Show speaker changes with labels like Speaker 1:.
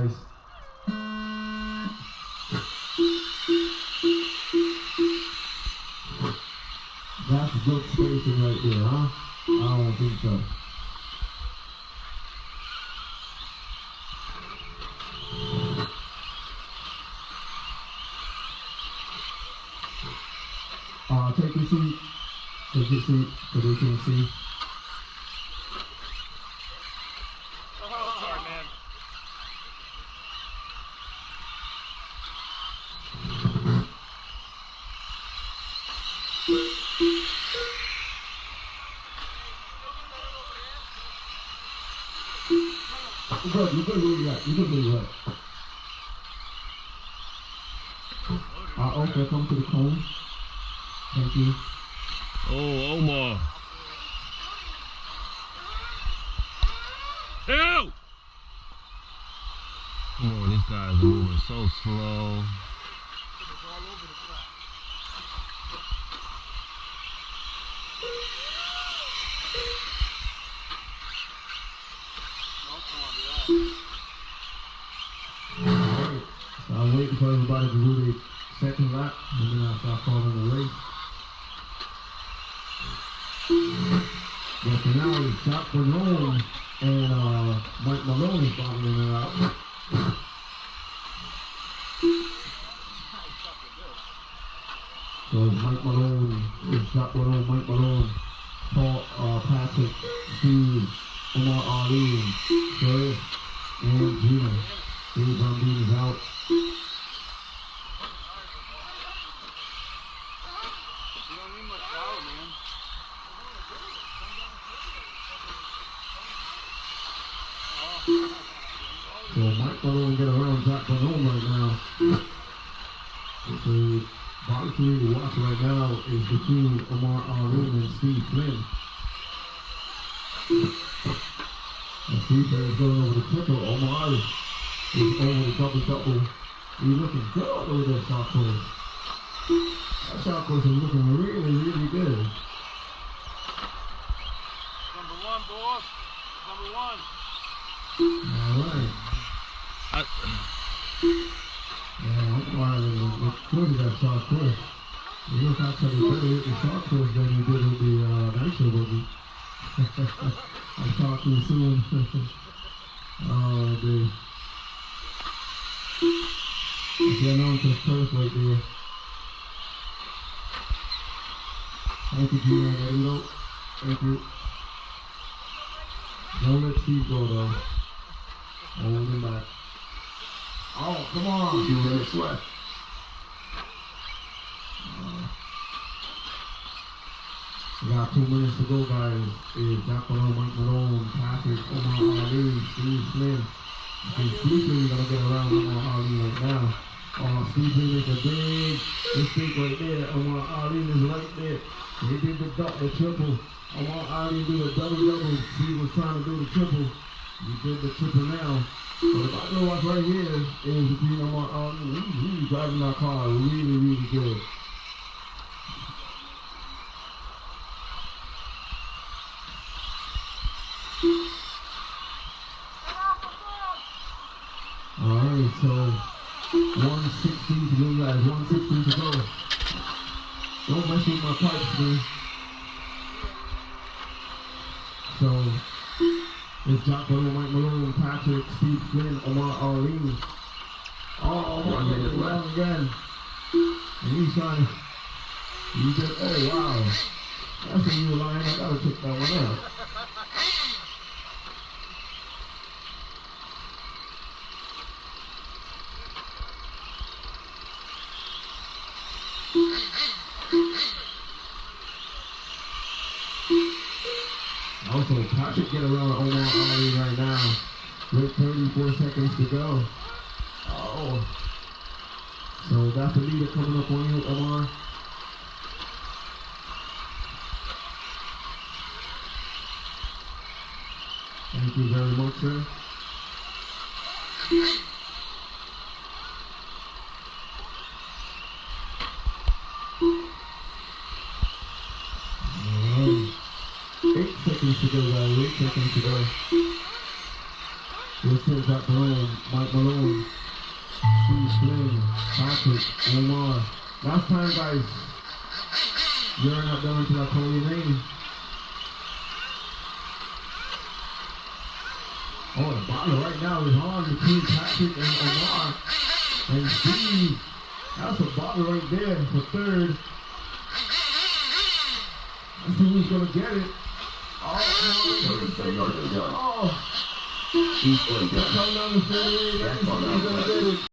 Speaker 1: guys. That's good spacing right there, huh? I don't think so. Take your seat. Take your seat so they can see.
Speaker 2: Oh, sorry, man.
Speaker 1: You good where you at. You good where you at. Okay, come to the cone. Thank you.
Speaker 3: Oh, Omar. Ew! Come on, these guys are moving so slow.
Speaker 1: Alright, so I'm waiting for everybody to do their second lap, and then I'll start calling the race. But for now, it's Jack Malone and Mike Malone is bottling it out. So it's Mike Malone, it's Jack Malone, Mike Malone, Paul, Patrick, Steve, Omar Ali, Sheriff, and Gina. Steve Brandine is out. So Mike Malone get around Jack Malone right now. So volunteering to watch right now is between Omar Ali and Steve Flynn. And Steve Flynn is going over the triple. Omar is over the double-double. He's looking good over that shot course. That shot course is looking really, really good.
Speaker 2: Number one, boss. Number one.
Speaker 1: Alright. Yeah, Omar is good at that shot course. You look outside the better hit the shot course than you did with the nitro buggy. I'll talk to you soon. Oh, dude. Yeah, no, it's just first right there. Thank you, Gina. There you go. Thank you. Don't let Steve go, though. Hold him back. Oh, come on. 2 minutes left. We got 2 minutes to go, guys. It's Jack Malone, Mike Malone, Patrick, Omar Ali, Steve Flynn. Steve Flynn is going to get around Omar Ali right now. Steve Flynn makes a big mistake right there. Omar Ali is right there. He did the triple. Omar Ali did a double-double. Steve was trying to do the triple. He did the triple now. But if I know what's right here is between Omar Ali. He's driving that car really, really good. Alright, so 116 to go, guys. 116 to go. Don't mess with my pipes, man. So it's Jack Malone, Mike Malone, Patrick, Steve Flynn, Omar Ali. Oh, Omar hit it wrong again. And he's trying to. He said, oh wow. That's a new line. I gotta check that one out. Also, Patrick get around Omar Ali right now with 34 seconds to go. Oh. So that's the leader coming up on you, Omar. Thank you very much, sir. Alright. 8 seconds to go, guys. 8 seconds to go. We're Steve Zach Malone, Mike Malone, Steve Flynn, Patrick, Omar. Last time, guys. You're not done until I call your name. Oh, the battle right now is on between Patrick and Omar. And Steve. That's a battle right there for third. Let's see who's gonna get it. Oh, no, he's gonna get it.